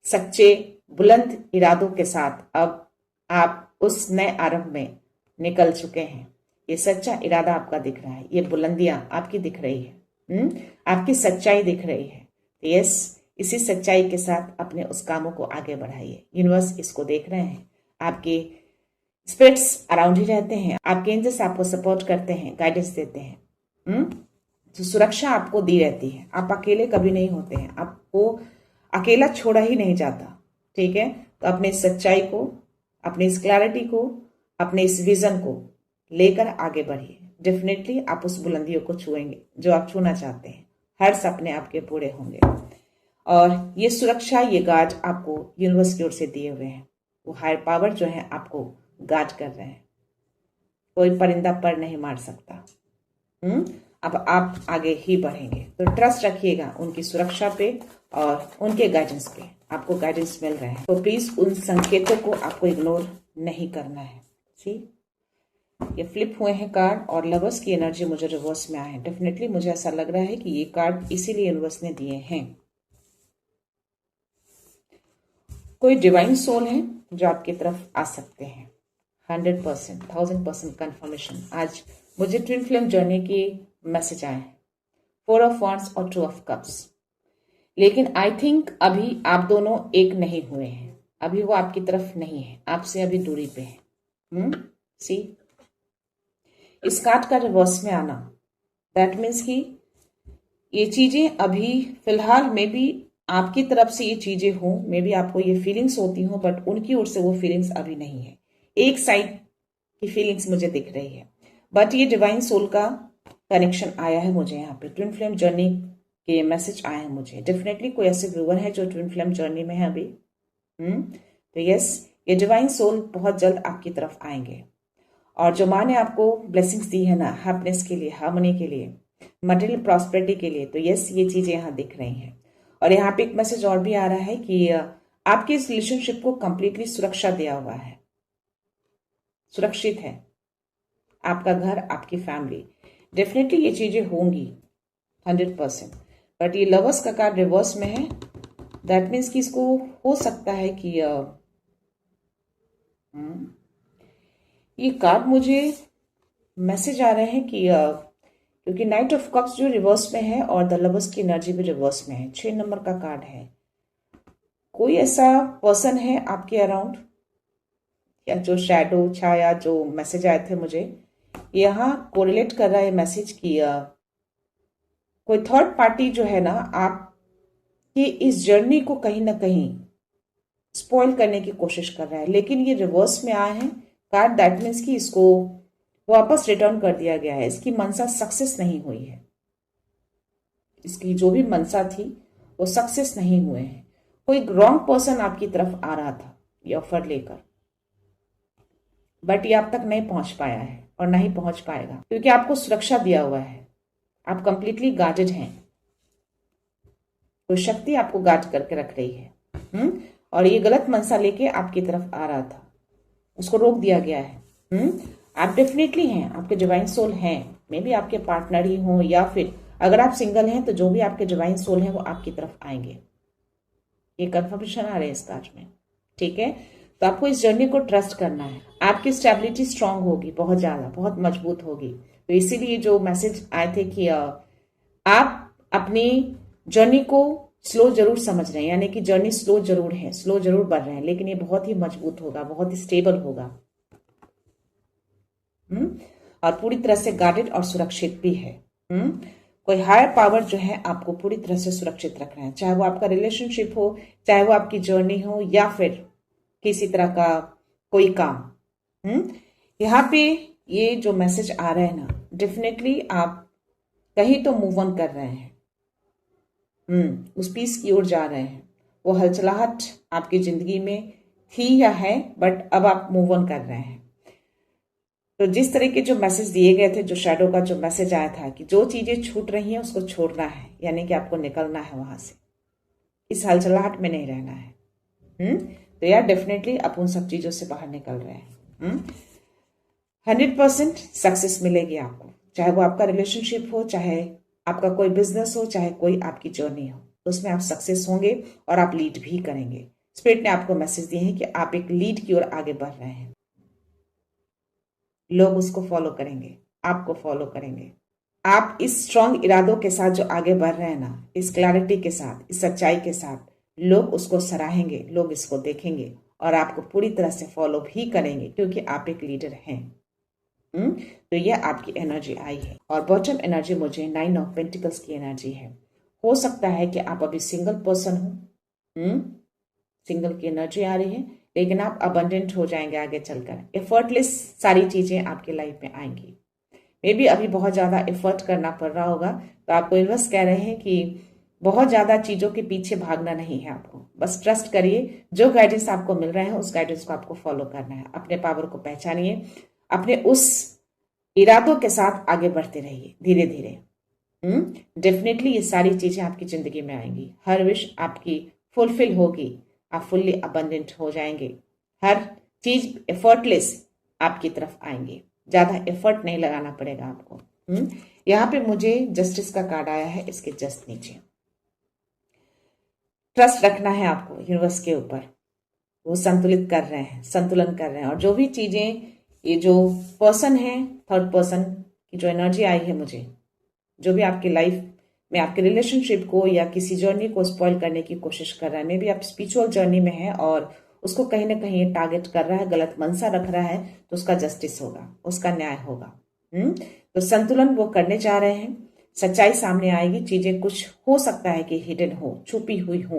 सच्चे बुलंद इरादों के साथ अब आप उस नए आरंभ में निकल चुके हैं। ये सच्चा इरादा आपका दिख रहा है, ये बुलंदियां आपकी दिख रही है, आपकी सच्चाई दिख रही है। यस, इसी सच्चाई के साथ अपने उस कामों को आगे बढ़ाइए। यूनिवर्स इसको देख रहे हैं। आपके स्पिरिट्स अराउंड ही रहते हैं, आपके एंजल्स आपको सपोर्ट करते हैं, गाइडेंस देते हैं। तो सुरक्षा आपको दी रहती है। आप अकेले कभी नहीं होते हैं, आपको अकेला छोड़ा ही नहीं जाता। ठीक है, तो अपनी सच्चाई को, अपनी इस क्लैरिटी को, अपने इस विजन को लेकर आगे बढ़िए। डेफिनेटली आप उस बुलंदियों को छुएंगे जो आप छूना चाहते हैं। हर सपने आपके पूरे होंगे और ये सुरक्षा, ये गार्ड आपको यूनिवर्स की ओर से दिए हुए हैं। वो हायर पावर जो है आपको गार्ड कर रहे हैं। कोई परिंदा पर नहीं मार सकता। अब आप आगे ही बढ़ेंगे, तो ट्रस्ट रखिएगा उनकी सुरक्षा पे और उनके गाइडेंस पे। आपको गाइडेंस मिल रहे हैं, तो प्लीज उन संकेतों को आपको इग्नोर नहीं करना है। सी, ये फ्लिप हुए हैं कार्ड और लवर्स की एनर्जी मुझे रिवर्स में आए हैं। डेफिनेटली मुझे ऐसा लग रहा है कि ये कार्ड इसीलिए यूनिवर्स ने दिए हैं। कोई डिवाइन सोल है जो आपकी तरफ आ सकते हैं। 100%, 1000% कंफर्मेशन। आज मुझे ट्विन फ्लेम जर्नी की मैसेज आए हैं, 4 ऑफ वांड्स और 2 ऑफ कप्स। लेकिन आई थिंक अभी आप दोनों एक नहीं हुए हैं। अभी वो आपकी तरफ नहीं है, आपसे अभी दूरी पे है। सी, इस कार्ड का रिवर्स में आना दैट मीन्स कि ये चीजें अभी फिलहाल में भी आपकी तरफ से ये चीजें हों, मे बी आपको ये फीलिंग्स होती हों, बट उनकी ओर से वो फीलिंग्स अभी नहीं है। एक साइड की फीलिंग्स मुझे दिख रही है, बट ये डिवाइन सोल का कनेक्शन आया है मुझे यहाँ पे। ट्विन फ्लेम जर्नी कि ये मैसेज आए हैं मुझे। डेफिनेटली कोई ऐसे व्यूअर है जो ट्विन फ्लेम जर्नी में है अभी। तो यस, ये डिवाइन सोल बहुत जल्द आपकी तरफ आएंगे। और जो माँ ने आपको ब्लेसिंग्स दी है ना, हैप्पीनेस के लिए, हार्मनी के लिए, मटेरियल प्रॉस्पेरिटी के लिए, तो यस, ये चीजें यहाँ दिख रही हैं। और यहाँ पे एक मैसेज और भी आ रहा है कि आपके इस रिलेशनशिप को कंप्लीटली सुरक्षा दिया हुआ है, सुरक्षित है आपका घर, आपकी फैमिली। डेफिनेटली ये चीजें होंगी 100%। बट ये लवर्स का कार्ड रिवर्स में है। दैट मीन्स कि इसको हो सकता है कि ये कार्ड मुझे मैसेज आ रहे हैं कि क्योंकि नाइट ऑफ कप्स जो रिवर्स में है और द लवर्स की एनर्जी भी रिवर्स में है, 6 नंबर का कार्ड है। कोई ऐसा पर्सन है आपके अराउंड, या जो शैडो छाया जो मैसेज आए थे मुझे, यहाँ कोरिलेट कर रहा है मैसेज की कोई थर्ड पार्टी जो है ना आपकी इस जर्नी को कहीं ना कहीं स्पॉइल करने की कोशिश कर रहा है। लेकिन ये रिवर्स में आए हैं कार्ड। दैट मीन्स कि इसको वापस रिटर्न कर दिया गया है। इसकी मनसा सक्सेस नहीं हुई है, इसकी जो भी मनसा थी वो सक्सेस नहीं हुए हैं। कोई रॉन्ग पर्सन आपकी तरफ आ रहा था ये ऑफर लेकर, बट ये आप तक नहीं पहुंच पाया है और नहीं पहुंच पाएगा, क्योंकि आपको सुरक्षा दिया हुआ है। आप कंप्लीटली गार्डेड हैं, कोई शक्ति आपको गार्ड करके रख रही है। और ये गलत मनसा लेके आपकी तरफ आ रहा था, उसको रोक दिया गया है। आप डेफिनेटली हैं, आपके डिवाइन सोल हैं, मे बी आपके पार्टनर ही हो, या फिर अगर आप सिंगल हैं तो जो भी आपके डिवाइन सोल हैं वो आपकी तरफ आएंगे। ये कंफर्मेशन आ रहे हैं इस कार्ड में, ठीक है। तो आपको इस जर्नी को ट्रस्ट करना है। आपकी स्टेबिलिटी स्ट्रांग होगी, बहुत ज्यादा, बहुत मजबूत होगी। तो इसीलिए जो मैसेज आए थे कि आप अपनी जर्नी को स्लो जरूर समझ रहे हैं, यानी कि जर्नी स्लो जरूर है, स्लो जरूर बढ़ रहे हैं, लेकिन ये बहुत ही मजबूत होगा, बहुत ही स्टेबल होगा। और पूरी तरह से गार्डेड और सुरक्षित भी है। कोई हायर पावर जो है आपको पूरी तरह से सुरक्षित रख रहे हैं, चाहे वो आपका रिलेशनशिप हो, चाहे वो आपकी जर्नी हो, या फिर किसी तरह का कोई काम। यहाँ पे ये जो मैसेज आ रहे हैं ना, डेफिनेटली आप कहीं तो मूव ऑन कर रहे हैं, उस पीस की ओर जा रहे हैं। वो हलचलाहट आपकी जिंदगी में थी या है, बट अब आप मूव ऑन कर रहे हैं। तो जिस तरह के जो मैसेज दिए गए थे, जो शैडो का जो मैसेज आया था कि जो चीजें छूट रही हैं उसको छोड़ना है, यानी कि आपको निकलना है वहां से, इस हलचलाहट में नहीं रहना है। तो यार डेफिनेटली आप उन सब चीजों से बाहर निकल रहे हैं। 100% सक्सेस मिलेगी आपको, चाहे वो आपका रिलेशनशिप हो, चाहे आपका कोई बिजनेस हो, चाहे कोई आपकी जर्नी हो, तो उसमें आप सक्सेस होंगे और आप लीड भी करेंगे। स्पिरिट ने आपको मैसेज दिए हैं कि आप एक लीड की ओर आगे बढ़ रहे हैं। लोग उसको फॉलो करेंगे, आपको फॉलो करेंगे। आप इस स्ट्रांग इरादों के साथ जो आगे बढ़ रहे हैं ना, इस क्लैरिटी के साथ, इस सच्चाई के साथ, लोग उसको सराहेंगे, लोग इसको देखेंगे और आपको पूरी तरह से फॉलो भी करेंगे, क्योंकि आप एक लीडर हैं। तो यह आपकी एनर्जी आई है। और बॉटम एनर्जी मुझे 9 ऑफ पेंटिकल्स की एनर्जी है। हो सकता है कि आप अभी सिंगल पर्सन हो, सिंगल की एनर्जी आ रही है, लेकिन आप अबंडेंट हो जाएंगे आगे चलकर। एफर्टलेस सारी चीजें आपके लाइफ में आएंगी। मे बी अभी बहुत ज्यादा एफर्ट करना पड़ रहा होगा, तो आपको यूनिवर्स कह रहे हैं कि बहुत ज्यादा चीजों के पीछे भागना नहीं है आपको, बस ट्रस्ट करिए। जो गाइडेंस आपको मिल रहे हैं उस गाइडेंस को आपको फॉलो करना है। अपने पावर को पहचानिए, अपने उस इरादों के साथ आगे बढ़ते रहिए धीरे धीरे। डेफिनेटली ये सारी चीजें आपकी जिंदगी में आएंगी। हर विश आपकी फुलफिल होगी, आप फुल्ली अबंडेंट हो जाएंगे। हर चीज एफर्टलेस आपकी तरफ आएंगे, ज्यादा एफर्ट नहीं लगाना पड़ेगा आपको। यहाँ पे मुझे जस्टिस का कार्ड आया है, इसके जस्ट नीचे। ट्रस्ट रखना है आपको यूनिवर्स के ऊपर, वो संतुलित कर रहे हैं, संतुलन कर रहे हैं। और जो भी चीजें, ये जो पर्सन है, थर्ड पर्सन की जो एनर्जी आई है मुझे, जो भी आपकी लाइफ में आपके रिलेशनशिप को या किसी जर्नी को स्पॉइल करने की कोशिश कर रहा है, मे बी आप स्पिरिचुअल जर्नी में है और उसको कहीं ना कहीं टारगेट कर रहा है, गलत मनसा रख रहा है, तो उसका जस्टिस होगा, उसका न्याय होगा। तो संतुलन वो करने जा रहे हैं। सच्चाई सामने आएगी। चीजें कुछ हो सकता है कि हिडन हो, छुपी हुई हो,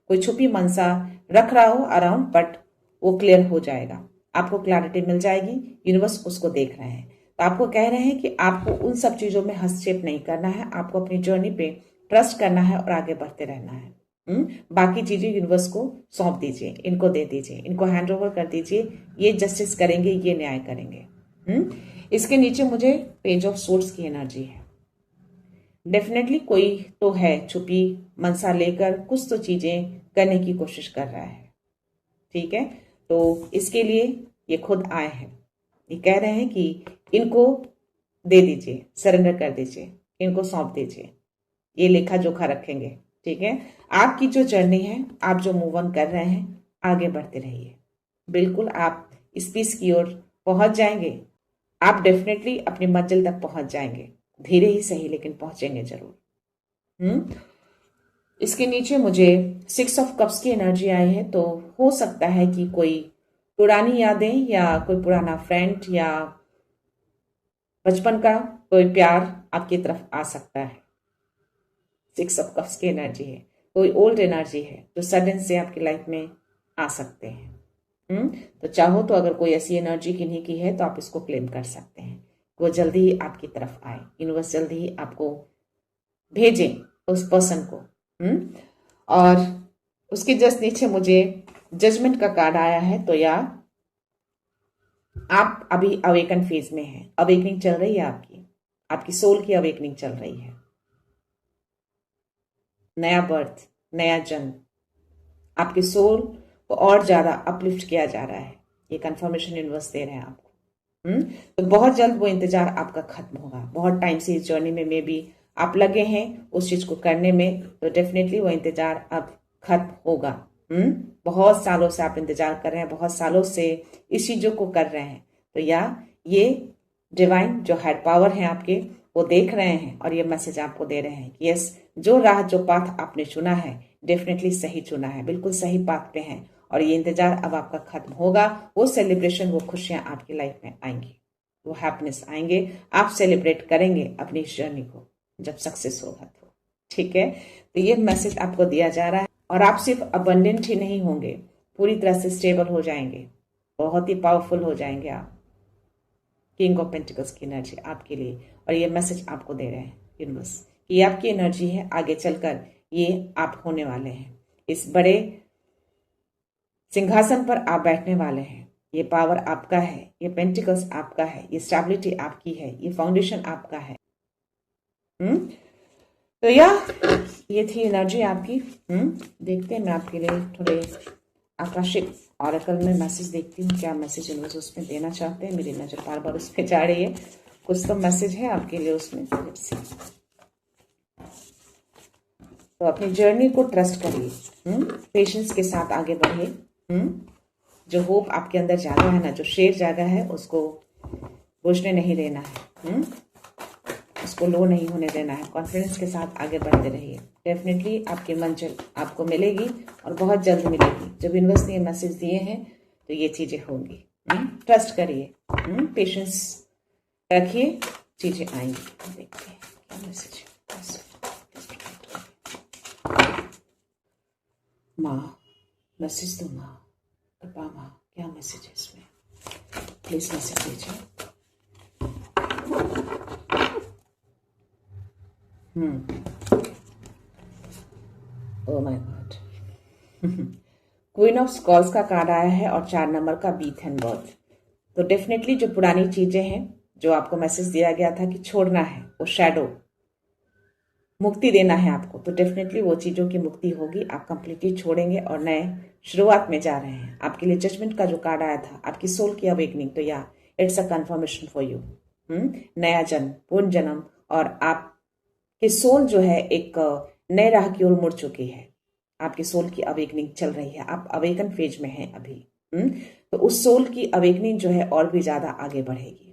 कोई छुपी मनसा रख रहा हो अराउंड, बट वो क्लियर हो जाएगा, आपको क्लैरिटी मिल जाएगी। यूनिवर्स उसको देख रहे हैं, तो आपको कह रहे हैं कि आपको उन सब चीजों में हस्तक्षेप नहीं करना है, आपको अपनी जर्नी पे ट्रस्ट करना है और आगे बढ़ते रहना है। बाकी चीजें यूनिवर्स को सौंप दीजिए, इनको दे दीजिए, इनको हैंड ओवर कर दीजिए, ये जस्टिस करेंगे, ये न्याय करेंगे। इसके नीचे मुझे पेज ऑफ सोर्ड्स की एनर्जी है। डेफिनेटली कोई तो है छुपी मनसा लेकर कुछ तो चीजें करने की कोशिश कर रहा है, ठीक है। तो इसके लिए ये खुद आए हैं, ये कह रहे हैं कि इनको दे दीजिए, सरेंडर कर दीजिए, इनको सौंप दीजिए, ये लेखा जोखा रखेंगे, ठीक है। आपकी जो जर्नी है, आप जो मूव ऑन कर रहे हैं, आगे बढ़ते रहिए। बिल्कुल आप इस पीस की ओर पहुंच जाएंगे। आप डेफिनेटली अपनी मंजिल तक पहुंच जाएंगे, धीरे ही सही लेकिन पहुंचेंगे जरूर। इसके नीचे मुझे 6 ऑफ कप्स की एनर्जी आई है। तो हो सकता है कि कोई पुरानी यादें या कोई पुराना फ्रेंड या बचपन का कोई प्यार आपकी तरफ आ सकता है। 6 ऑफ कप्स की एनर्जी है, कोई ओल्ड एनर्जी है जो सडन से आपकी लाइफ में आ सकते हैं। तो चाहो तो अगर कोई ऐसी एनर्जी किन्हीं की है तो आप इसको क्लेम कर सकते हैं। वो जल्दी ही आपकी तरफ आए, यूनिवर्स जल्दी ही आपको भेजें उस पर्सन को। और उसके जस्ट नीचे मुझे जजमेंट का कार्ड आया है। तो या आप अभी अवेकन फेज में हैं, अवेकनिंग चल रही है, आपकी सोल की अवेकनिंग चल रही है। नया बर्थ, नया जन्म, आपके सोल को और ज्यादा अपलिफ्ट किया जा रहा है, ये कंफर्मेशन यूनिवर्स दे रहे हैं आपको। तो बहुत जल्द वो इंतजार आपका खत्म होगा। बहुत टाइम से इस जर्नी में मे बी आप लगे हैं उस चीज को करने में, तो डेफिनेटली वो इंतजार अब खत्म होगा। बहुत सालों से आप इंतजार कर रहे हैं, बहुत सालों से इस चीजों को कर रहे हैं। तो या ये डिवाइन जो हेड पावर है आपके, वो देख रहे हैं और ये मैसेज आपको दे रहे हैं कि यस, जो राह जो पाथ आपने चुना है डेफिनेटली सही चुना है, बिल्कुल सही पाथ पे हैं और ये इंतजार अब आपका खत्म होगा। वो सेलिब्रेशन, वो खुशियां आपकी लाइफ में आएंगी, वो हैप्पीनेस आएंगे, आप सेलिब्रेट करेंगे अपनी इस जर्नी को जब सक्सेस होगा तो, ठीक है। तो ये मैसेज आपको दिया जा रहा है और आप सिर्फ अबंडेंट ही नहीं होंगे, पूरी तरह से स्टेबल हो जाएंगे, बहुत ही पावरफुल हो जाएंगे आप। किंग ऑफ पेंटिकल्स की एनर्जी आपके लिए, और ये मैसेज आपको दे रहे हैं यूनिवर्स कि ये आपकी एनर्जी है, आगे चलकर ये आप होने वाले हैं, इस बड़े सिंहासन पर आप बैठने वाले हैं। ये पावर आपका है, ये पेंटिकल्स आपका है, ये स्टेबिलिटी आपकी है, ये फाउंडेशन आपका है। तो ये थी एनर्जी आपकी। देखते हैं, मैं आपके लिए थोड़े आकाशिक ऑरेकल में मैसेज देखती हूँ, क्या मैसेज यूनिवर्स उसमें देना चाहते हैं। मेरी नजर बार बार उस पर जा रही है, कुछ तो मैसेज है आपके लिए उसमें। तो अपनी जर्नी को ट्रस्ट करिए, पेशेंस के साथ आगे बढ़िए। जो होप आपके अंदर जागा है ना, जो शेर जागा है, उसको बुझने नहीं देना है, उसको लो नहीं होने देना है। कॉन्फिडेंस के साथ आगे बढ़ते रहिए, डेफिनेटली आपकी मंजिल आपको मिलेगी और बहुत जल्द मिलेगी। जब यूनिवर्स ने ये मैसेज दिए हैं तो ये चीजें होंगी। ट्रस्ट करिए, पेशेंस रखिए, चीजें आएंगी। देखते हैं क्या मैसेज है। माँ मैसेज दो, माँ कृपा माँ, क्या मैसेज है इसमें, प्लीज मैसेज दीजिए। Oh my God, queen of Scholtz का कार्ड आया है और 4 नंबर का बीथ एंड बर्थ। तो डेफिनेटली जो पुरानी चीजें हैं, जो आपको मैसेज दिया गया था कि छोड़ना है, वो शैडो, मुक्ति देना है आपको, तो डेफिनेटली वो चीजों की मुक्ति होगी। आप कंप्लीटली छोड़ेंगे और नए शुरुआत में जा रहे हैं। आपके लिए जजमेंट का जो कार्ड आया था, आपकी सोल की अवेकनिंग, तो या it's a confirmation for you. नया जन्म, पूर्ण जन्म, और आपकी सोल जो है एक नए राह की ओर मुड़ चुकी है। आपकी सोल की अवेकनिंग चल रही है, आप अवेकन फेज में हैं अभी। तो उस सोल की अवेकनिंग जो है और भी ज्यादा आगे बढ़ेगी।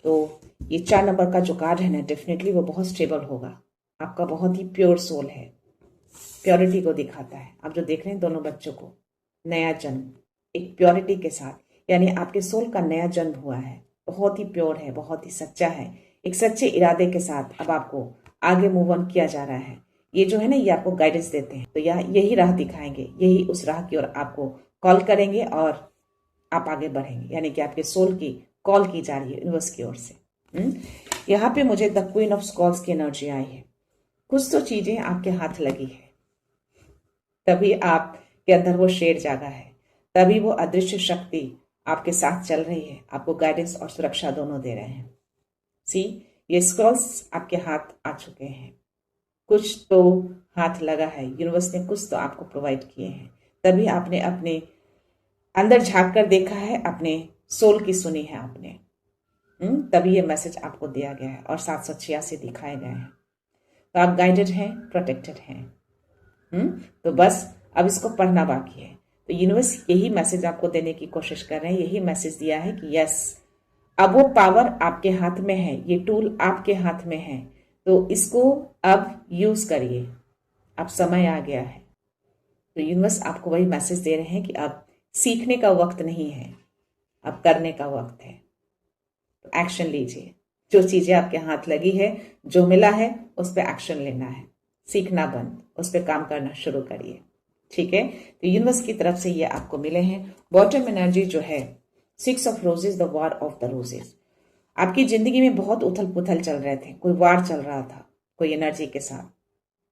तो ये 4 नंबर का जो कार्ड है ना, डेफिनेटली वो बहुत स्टेबल होगा। आपका बहुत ही प्योर सोल है, प्योरिटी को दिखाता है। आप जो देख रहे हैं दोनों बच्चों को, नया जन्म एक प्योरिटी के साथ, यानी आपके सोल का नया जन्म हुआ है, बहुत ही प्योर है, बहुत ही सच्चा है। एक सच्चे इरादे के साथ अब आपको आगे मूव ऑन किया जा रहा है। ये जो है ना, ये आपको गाइडेंस देते हैं, तो यही राह दिखाएंगे, यही उस राह की ओर आपको कॉल करेंगे और आप आगे बढ़ेंगे। यानी कि आपके सोल की कॉल की जा रही है यूनिवर्स की ओर से। यहाँ पे मुझे द क्वीन ऑफ स्कॉल्स की एनर्जी आई है। कुछ तो चीजें आपके हाथ लगी है, तभी आपके अंदर वो शेर जागा है, तभी वो अदृश्य शक्ति आपके साथ चल रही है, आपको गाइडेंस और सुरक्षा दोनों दे रहे हैं। सी, ये स्क्रॉल्स आपके हाथ आ चुके हैं, कुछ तो हाथ लगा है, यूनिवर्स ने कुछ तो आपको प्रोवाइड किए हैं, तभी आपने अपने अंदर झांक कर देखा है, अपने सोल की सुनी है आपने, तभी ये मैसेज आपको दिया गया है और 786 दिखाए गए हैं। तो आप गाइडेड हैं, प्रोटेक्टेड हैं। तो बस अब इसको पढ़ना बाकी है। तो यूनिवर्स यही मैसेज आपको देने की कोशिश कर रहे हैं, यही मैसेज दिया है कि यस, अब वो पावर आपके हाथ में है, ये टूल आपके हाथ में है, तो इसको अब यूज करिए, अब समय आ गया है। तो यूनिवर्स आपको वही मैसेज दे रहे हैं कि अब सीखने का वक्त नहीं है, अब करने का वक्त है। तो एक्शन लीजिए, जो चीजें आपके हाथ लगी है, जो मिला है, उस पर एक्शन लेना है, सीखना बंद, उस पर काम करना शुरू करिए। ठीक है, तो यूनिवर्स की तरफ से ये आपको मिले हैं। बॉटम एनर्जी जो है 6 of roses, the war of the roses. आपकी जिंदगी में बहुत उथल पुथल चल रहे थे, कोई वार चल रहा था कोई एनर्जी के साथ,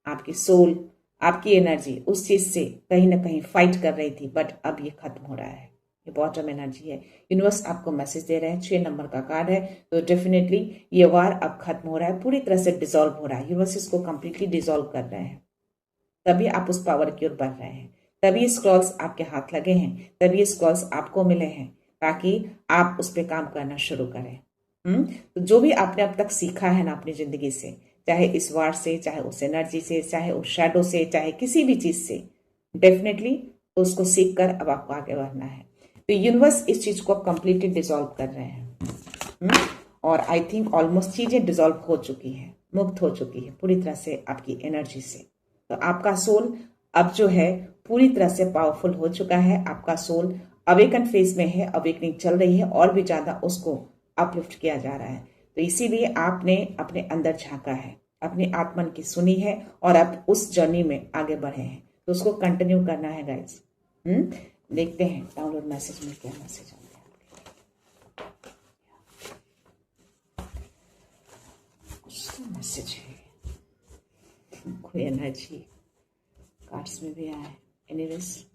आपकी सोल, आपकी एनर्जी उस चीज से कहीं ना कहीं फाइट कर रही थी, बट अब ये खत्म हो रहा है। ये बॉटम एनर्जी है, यूनिवर्स आपको मैसेज दे रहे हैं, 6 नंबर का कार्ड है, तो डेफिनेटली ये वार अब खत्म हो रहा है, पूरी तरह से डिसॉल्व हो रहा है, यूनिवर्स इसको कंप्लीटली डिसॉल्व कर रहे हैं, तभी आप उस पावर की ओर बढ़ रहे हैं, तभी स्क्रॉल्स आपके हाथ लगे हैं, तभी स्क्रॉल्स आपको मिले हैं, ताकि आप उस पर काम करना शुरू करें। तो जो भी आपने अब तक सीखा है ना अपनी जिंदगी से, चाहे इस वार से, चाहे उस एनर्जी से, चाहे उस शैडो से, चाहे किसी भी चीज से, डेफिनेटली उसको सीख कर अब आपको आगे बढ़ना है। तो यूनिवर्स इस चीज को कंप्लीटली डिसॉल्व कर रहे हैं, और आई थिंक ऑलमोस्ट चीजें डिसॉल्व हो चुकी है, मुक्त हो चुकी है पूरी तरह से आपकी एनर्जी से। तो आपका सोल अब जो है पूरी तरह से पावरफुल हो चुका है, आपका सोल अवेकन फेज में है, अवेकनिंग चल रही है, और भी ज्यादा उसको अपलिफ्ट किया जा रहा है। तो इसीलिए आपने अपने अंदर झांका है, अपने आत्मन की सुनी है, और अब उस जर्नी में आगे बढ़े हैं, तो उसको कंटिन्यू करना है गाइज। देखते हैं डाउनलोड मैसेज में क्या मैसेज आता है। कुछ मैसेज है, कोई एनर्जी कार्ड्स में भी आए। एनीवेज,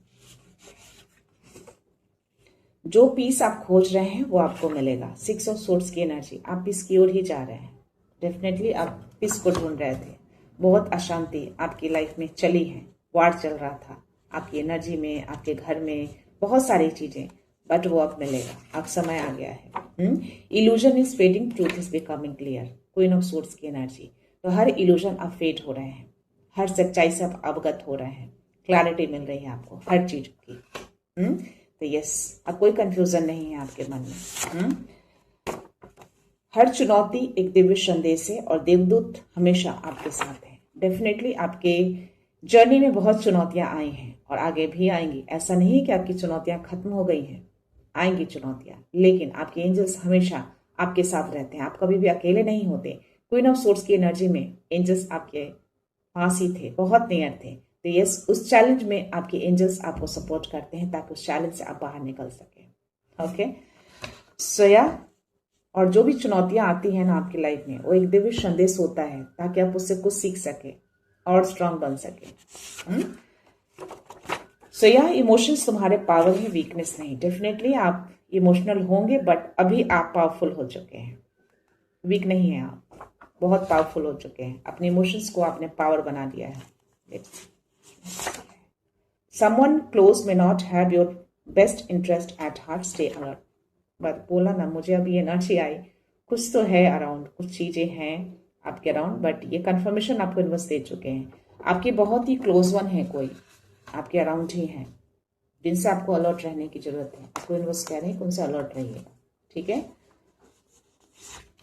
जो पीस आप खोज रहे हैं वो आपको मिलेगा। 6 ऑफ सोर्ड्स की एनर्जी, आप पीस की ओर ही जा रहे हैं। डेफिनेटली आप पीस को ढूंढ रहे थे, बहुत अशांति आपकी लाइफ में चली है, वार चल रहा था आपकी एनर्जी में, आपके घर में, बहुत सारी चीजें, बट वो अब मिलेगा, अब समय आ गया है। Illusion is fading, truth is becoming clear. Queen of swords की एनर्जी, तो हर इल्यूजन अब फेड हो रहे हैं, हर सच्चाई से आप अवगत हो रहे हैं, क्लैरिटी मिल रही है आपको हर चीज की। तो यस, अब कोई कंफ्यूजन नहीं है आपके मन में। हर चुनौती एक दिव्य संदेश है, और देवदूत हमेशा आपके साथ है। डेफिनेटली आपके जर्नी में बहुत चुनौतियां आई हैं और आगे भी आएंगी। ऐसा नहीं है कि आपकी चुनौतियां खत्म हो गई हैं, आएंगी चुनौतियां, लेकिन आपके एंजल्स हमेशा आपके साथ रहते हैं, आप कभी भी अकेले नहीं होते। क्वीन ऑफ सोर्ड्स की एनर्जी में एंजल्स आपके पास ही थे, बहुत नियर थे। तो यस, उस चैलेंज में आपके एंजल्स आपको सपोर्ट करते हैं, ताकि उस चैलेंज से आप बाहर निकल सके। ओके, सो या, और जो भी चुनौतियां आती हैं ना आपकी लाइफ में, वो एक दिव्य संदेश होता है, ताकि आप उससे कुछ सीख सके और स्ट्रांग बन सके। सो या, इमोशंस तुम्हारे पावर है, वीकनेस नहीं। डेफिनेटली आप इमोशनल होंगे, बट अभी आप पावरफुल हो चुके हैं, वीक नहीं है आप, बहुत पावरफुल हो चुके हैं। अपने इमोशंस को आपने पावर बना दिया है। Someone close may not have your best interest at heart, stay alert। But बोला ना, मुझे अभी एनर्जी आई, कुछ तो है अराउंड, कुछ चीजें हैं आपके अराउंड, बट ये कंफर्मेशन आपको यूनिवर्स दे चुके हैं। आपके बहुत ही क्लोज वन है, कोई आपके अराउंड ही है, जिनसे आपको अलर्ट रहने की जरूरत है। आपको यूनिवर्स कह रहे हैं कि उनसे अलर्ट रहिएगा। ठीक है,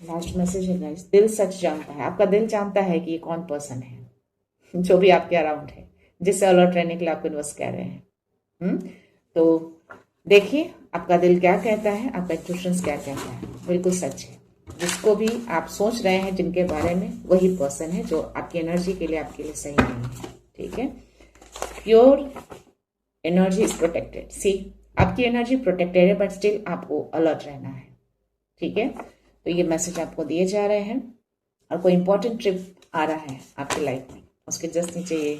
लास्ट मैसेज है गाइस, दिल सच जानता है, आपका दिल जानता है कि ये कौन पर्सन है जो भी आपके अराउंड है, जिससे अलर्ट रहने के लिए आपको यूनिवर्स कह रहे हैं। तो देखिए आपका दिल क्या कहता है, आपका इंट्यूशंस क्या कहता है, बिल्कुल सच है। जिसको भी आप सोच रहे हैं जिनके बारे में, वही पर्सन है जो आपकी एनर्जी के लिए आपके लिए सही नहीं है। ठीक है, योर एनर्जी इज प्रोटेक्टेड। सी, आपकी एनर्जी प्रोटेक्टेड है, बट स्टिल आपको अलर्ट रहना है। ठीक है, तो ये मैसेज आपको दिए जा रहे हैं। और कोई इंपॉर्टेंट ट्रिप आ रहा है आपकी लाइफ में, उसके जस्ट नीचे ये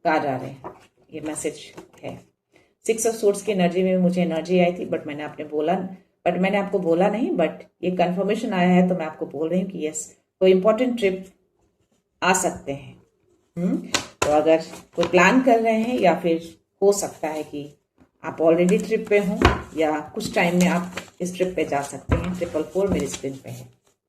कार्ड आ रहे हैं, ये मैसेज है। 6 ऑफ सोर्ड्स की एनर्जी में मुझे एनर्जी आई थी, बट मैंने आपको बोला नहीं, बट ये कंफर्मेशन आया है तो मैं आपको बोल रही हूँ कि यस, कोई इंपॉर्टेंट ट्रिप आ सकते हैं। तो अगर कोई प्लान कर रहे हैं या फिर हो सकता है कि आप ऑलरेडी ट्रिप पे हो या कुछ टाइम में आप इस ट्रिप पे जा सकते हैं। 444 मेरी स्क्रीन पे है।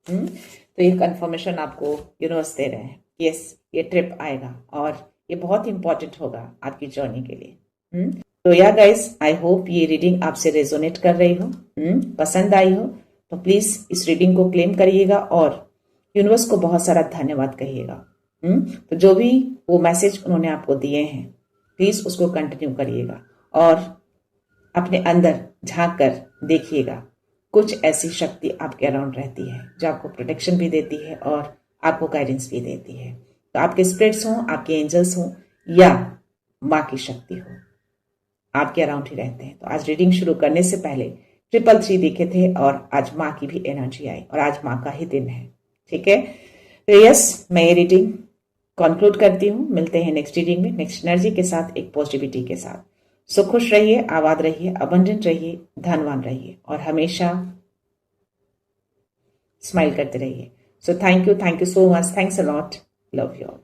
तो ये कंफर्मेशन आपको यूनिवर्स दे रहे हैं, यस ये ट्रिप आएगा और ये बहुत इंपॉर्टेंट होगा आपकी जर्नी के लिए। तो या गाइस, आई होप ये रीडिंग आपसे रेजोनेट कर रही हो, पसंद आई हो तो प्लीज इस रीडिंग को क्लेम करिएगा और यूनिवर्स को बहुत सारा धन्यवाद कहिएगा। तो जो भी वो मैसेज उन्होंने आपको दिए हैं, प्लीज उसको कंटिन्यू करिएगा और अपने अंदर झांक कर देखिएगा। कुछ ऐसी शक्ति आपके अराउंड रहती है जो आपको प्रोटेक्शन भी देती है और आपको गाइडेंस भी देती है। तो आपके स्पिरिट्स हों, आपके एंजल्स हों या माँ की शक्ति हो, आपके अराउंड ही रहते हैं। तो आज रीडिंग शुरू करने से पहले 333 देखे थे और आज माँ की भी एनर्जी आई और आज माँ का ही दिन है। ठीक है, तो यस, मैं ये रीडिंग कंक्लूड करती हूँ। मिलते हैं नेक्स्ट रीडिंग में नेक्स्ट एनर्जी के साथ, एक पॉजिटिविटी के साथ। सो खुश रहिए, आबाद रहिए, अबंडेंट रहिए, धनवान रहिए और हमेशा स्माइल करते रहिए। So thank you so much, thanks a lot, love you all.